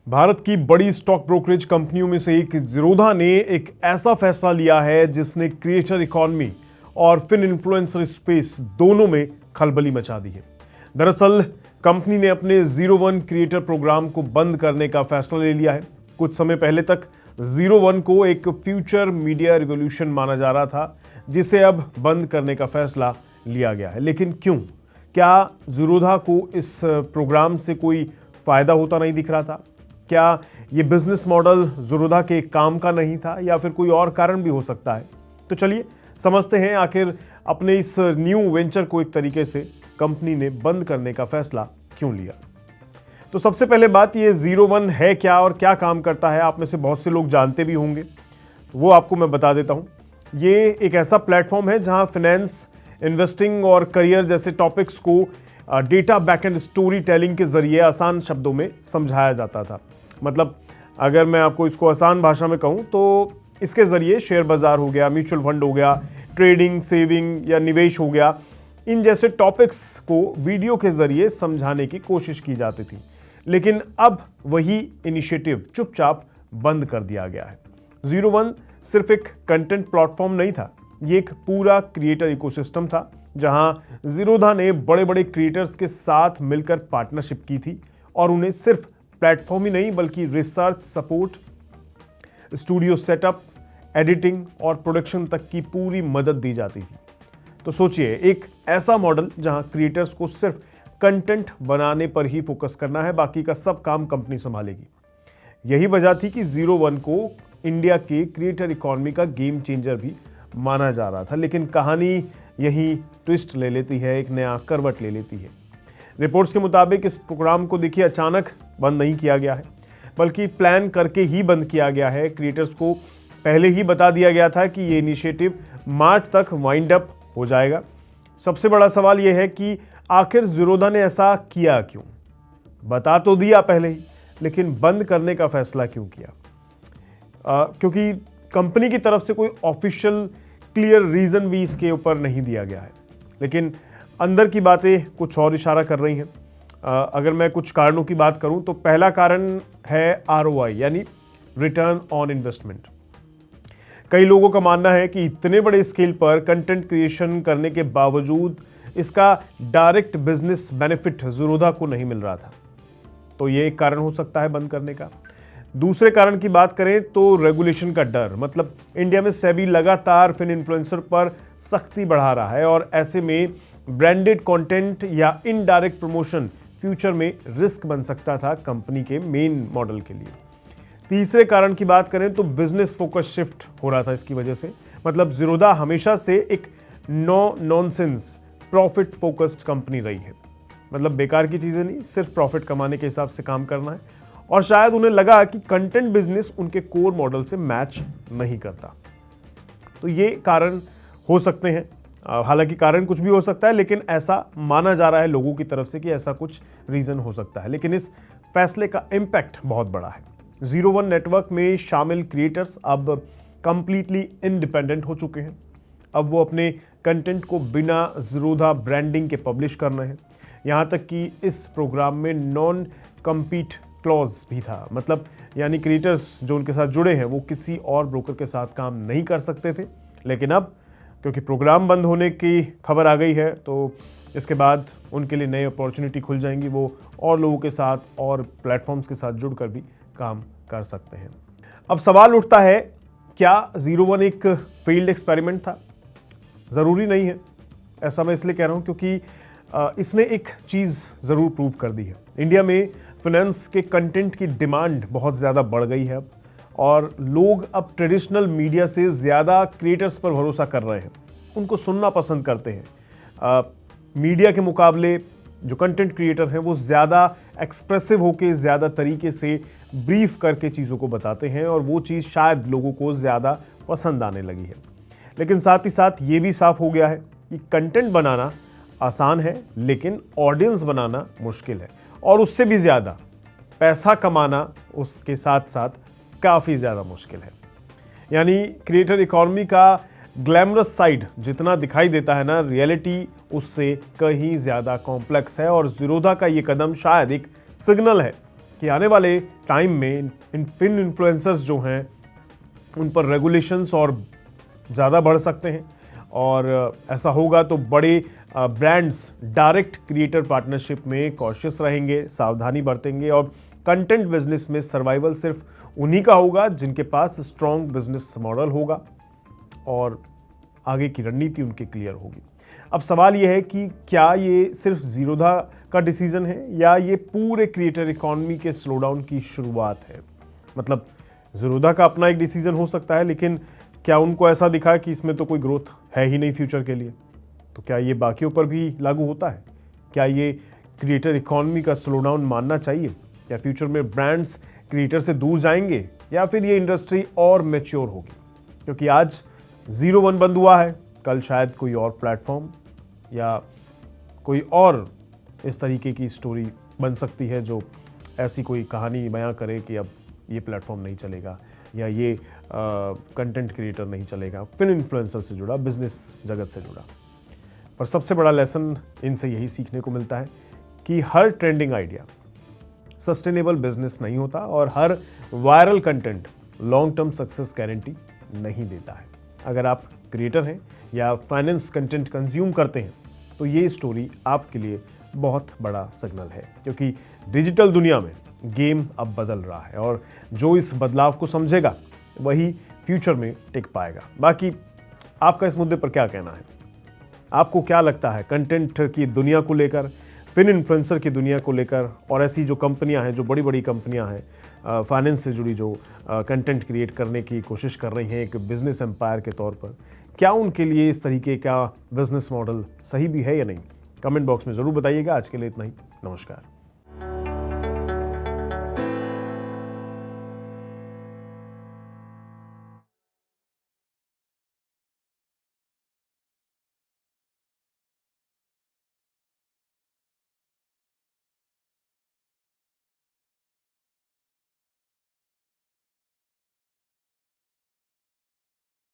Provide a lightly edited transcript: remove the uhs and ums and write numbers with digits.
भारत की बड़ी stock brokerage कंपनियों में से एक ज़ीरोधा ने एक ऐसा फैसला लिया है जिसने क्रिएटर इकॉनमी और फिन इन्फ्लुएंसर स्पेस दोनों में खलबली मचा दी है। दरअसल कंपनी ने अपने 01 क्रिएटर प्रोग्राम को बंद करने का फैसला ले लिया है। कुछ समय पहले तक 01 को एक फ्यूचर मीडिया रिवॉल्यूशन माना जा रहा था, जिसे अब बंद करने का फैसला लिया गया है। लेकिन क्यों? क्या ज़ीरोधा को इस प्रोग्राम से कोई फायदा होता नहीं दिख रहा था? क्या ये बिजनेस मॉडल ज़ीरोधा के काम का नहीं था, या फिर कोई और कारण भी हो सकता है? तो चलिए समझते हैं आखिर अपने इस न्यू वेंचर को एक तरीके से कंपनी ने बंद करने का फैसला क्यों लिया। तो सबसे पहले बात, ये 01 है क्या और क्या काम करता है, आप में से बहुत से लोग जानते भी होंगे, वो आपको मैं बता देता हूँ। ये एक ऐसा प्लेटफॉर्म है जहाँ फाइनेंस, इन्वेस्टिंग और करियर जैसे टॉपिक्स को डेटा बैकएंड स्टोरी टेलिंग के जरिए आसान शब्दों में समझाया जाता था। मतलब अगर मैं आपको इसको आसान भाषा में कहूँ तो इसके ज़रिए शेयर बाज़ार हो गया, म्यूचुअल फंड हो गया, ट्रेडिंग, सेविंग या निवेश हो गया, इन जैसे टॉपिक्स को वीडियो के ज़रिए समझाने की कोशिश की जाती थी। लेकिन अब वही इनिशिएटिव चुपचाप बंद कर दिया गया है। 01 सिर्फ एक कंटेंट प्लेटफॉर्म नहीं था, ये एक पूरा क्रिएटर इकोसिस्टम था जहां ज़ीरोधा ने बड़े बड़े क्रिएटर्स के साथ मिलकर पार्टनरशिप की थी और उन्हें सिर्फ प्लेटफॉर्म ही नहीं बल्कि research support, studio setup, editing और प्रोडक्शन तक की पूरी मदद दी जाती थी। तो सोचिए, एक ऐसा मॉडल जहां क्रिएटर्स को सिर्फ कंटेंट बनाने पर ही फोकस करना है, बाकी का सब काम कंपनी संभालेगी। यही वजह थी कि 01 को इंडिया के क्रिएटर इकॉनमी का गेम चेंजर भी माना जा रहा था। लेकिन कहानी यही ट्विस्ट ले लेती है, एक नया करवट ले लेती है। रिपोर्ट्स के मुताबिक इस प्रोग्राम को देखिए अचानक बंद नहीं किया गया है, बल्कि प्लान करके ही बंद किया गया है। क्रिएटर्स को पहले ही बता दिया गया था कि ये इनिशिएटिव मार्च तक वाइंड अप हो जाएगा। सबसे बड़ा सवाल यह है कि आखिर ज़ीरोधा ने ऐसा किया क्यों? बता तो दिया पहले ही, लेकिन बंद करने का फैसला क्यों किया? क्योंकि कंपनी की तरफ से कोई ऑफिशियल क्लियर रीज़न भी इसके ऊपर नहीं दिया गया है, लेकिन अंदर की बातें कुछ और इशारा कर रही हैं। अगर मैं कुछ कारणों की बात करूं तो पहला कारण है ROI यानी रिटर्न ऑन इन्वेस्टमेंट। कई लोगों का मानना है कि इतने बड़े स्केल पर कंटेंट क्रिएशन करने के बावजूद इसका डायरेक्ट बिजनेस बेनिफिट ज़ीरोधा को नहीं मिल रहा था। तो ये एक कारण हो सकता है बंद करने का। दूसरे कारण की बात करें तो रेगुलेशन का डर। मतलब इंडिया में सेबी लगातार फिन इन्फ्लुएंसर पर सख्ती बढ़ा रहा है और ऐसे में ब्रांडेड कंटेंट या इनडायरेक्ट प्रमोशन फ्यूचर में रिस्क बन सकता था कंपनी के मेन मॉडल के लिए। तीसरे कारण की बात करें तो बिजनेस फोकस शिफ्ट हो रहा था इसकी वजह से। मतलब ज़ीरोधा हमेशा से एक no nonsense profit focused company रही है। मतलब बेकार की चीज़ें नहीं, सिर्फ प्रॉफिट कमाने के हिसाब से काम करना है। और शायद उन्हें लगा कि कंटेंट बिजनेस उनके कोर मॉडल से मैच नहीं करता। तो ये कारण हो सकते हैं। हालांकि कारण कुछ भी हो सकता है, लेकिन ऐसा माना जा रहा है लोगों की तरफ से कि ऐसा कुछ रीज़न हो सकता है। लेकिन इस फैसले का इम्पैक्ट बहुत बड़ा है। 01 नेटवर्क में शामिल क्रिएटर्स अब कंप्लीटली इंडिपेंडेंट हो चुके हैं। अब वो अपने कंटेंट को बिना ज़ीरोधा ब्रांडिंग के पब्लिश कर रहे हैं। यहाँ तक कि इस प्रोग्राम में नॉन कम्पीट क्लॉज भी था। मतलब यानी क्रिएटर्स जो उनके साथ जुड़े हैं वो किसी और ब्रोकर के साथ काम नहीं कर सकते थे। लेकिन अब क्योंकि प्रोग्राम बंद होने की खबर आ गई है, तो इसके बाद उनके लिए नई अपॉर्चुनिटी खुल जाएंगी। वो और लोगों के साथ और प्लेटफॉर्म्स के साथ जुड़कर भी काम कर सकते हैं। अब सवाल उठता है, क्या 01 एक फेल्ड एक्सपेरिमेंट था? ज़रूरी नहीं है। ऐसा मैं इसलिए कह रहा हूँ क्योंकि इसने एक चीज़ ज़रूर प्रूव कर दी है। इंडिया में फाइनेंस के कंटेंट की डिमांड बहुत ज़्यादा बढ़ गई है अब, और लोग अब ट्रेडिशनल मीडिया से ज़्यादा क्रिएटर्स पर भरोसा कर रहे हैं, उनको सुनना पसंद करते हैं। मीडिया के मुकाबले जो कंटेंट क्रिएटर हैं वो ज़्यादा एक्सप्रेसिव होकर, ज़्यादा तरीके से ब्रीफ करके चीज़ों को बताते हैं, और वो चीज़ शायद लोगों को ज़्यादा पसंद आने लगी है। लेकिन साथ ही साथ ये भी साफ हो गया है कि कंटेंट बनाना आसान है, लेकिन ऑडियंस बनाना मुश्किल है, और उससे भी ज़्यादा पैसा कमाना उसके साथ साथ काफ़ी ज़्यादा मुश्किल है। यानी क्रिएटर इकॉनमी का ग्लैमरस साइड जितना दिखाई देता है ना, रियलिटी उससे कहीं ज़्यादा कॉम्प्लेक्स है। और ज़ीरोधा का ये कदम शायद एक सिग्नल है कि आने वाले टाइम में इन फिन इन्फ्लुएंसर्स जो हैं उन पर रेगुलेशंस और ज़्यादा बढ़ सकते हैं और ऐसा होगा तो बड़े ब्रांड्स डायरेक्ट क्रिएटर पार्टनरशिप में कॉशियस रहेंगे, सावधानी बरतेंगे और कंटेंट बिजनेस में सर्वाइवल सिर्फ उन्हीं का होगा जिनके पास स्ट्रॉन्ग बिजनेस मॉडल होगा और आगे की रणनीति उनकी क्लियर होगी। अब सवाल यह है कि क्या ये सिर्फ ज़ीरोधा का डिसीजन है या ये पूरे क्रिएटर इकॉनमी के स्लोडाउन की शुरुआत है। मतलब ज़ीरोधा का अपना एक डिसीजन हो सकता है, लेकिन क्या उनको ऐसा दिखा कि इसमें तो कोई ग्रोथ है ही नहीं फ्यूचर के लिए, तो क्या ये बाकियों पर भी लागू होता है? क्या ये क्रिएटर इकॉनमी का स्लोडाउन मानना चाहिए या फ्यूचर में ब्रांड्स क्रिएटर से दूर जाएंगे या फिर ये इंडस्ट्री और मैच्योर होगी? क्योंकि आज 01 बंद हुआ है, कल शायद कोई और प्लेटफॉर्म या कोई और इस तरीके की स्टोरी बन सकती है जो ऐसी कोई कहानी बयां करे कि अब ये प्लेटफॉर्म नहीं चलेगा या ये कंटेंट क्रिएटर नहीं चलेगा, फिन इन्फ्लुएंसर से जुड़ा, बिजनेस जगत से जुड़ा। पर सबसे बड़ा लेसन इनसे यही सीखने को मिलता है कि हर ट्रेंडिंग आइडिया सस्टेनेबल बिजनेस नहीं होता और हर viral content long term success guarantee नहीं देता है। अगर आप क्रिएटर हैं या फाइनेंस कंटेंट कंज्यूम करते हैं तो ये स्टोरी आपके लिए बहुत बड़ा सिग्नल है, क्योंकि डिजिटल दुनिया में गेम अब बदल रहा है और जो इस बदलाव को समझेगा वही फ्यूचर में टिक पाएगा। बाकी आपका इस मुद्दे पर क्या कहना है? आपको क्या लगता है कंटेंट की दुनिया को लेकर, फिन इन्फ्लुएंसर की दुनिया को लेकर और ऐसी जो कंपनियां हैं, जो बड़ी बड़ी कंपनियां हैं फाइनेंस से जुड़ी, जो कंटेंट क्रिएट करने की कोशिश कर रही हैं एक बिजनेस एम्पायर के तौर पर, क्या उनके लिए इस तरीके का बिजनेस मॉडल सही भी है या नहीं? कमेंट बॉक्स में ज़रूर बताइएगा। आज के लिए इतना ही। नमस्कार।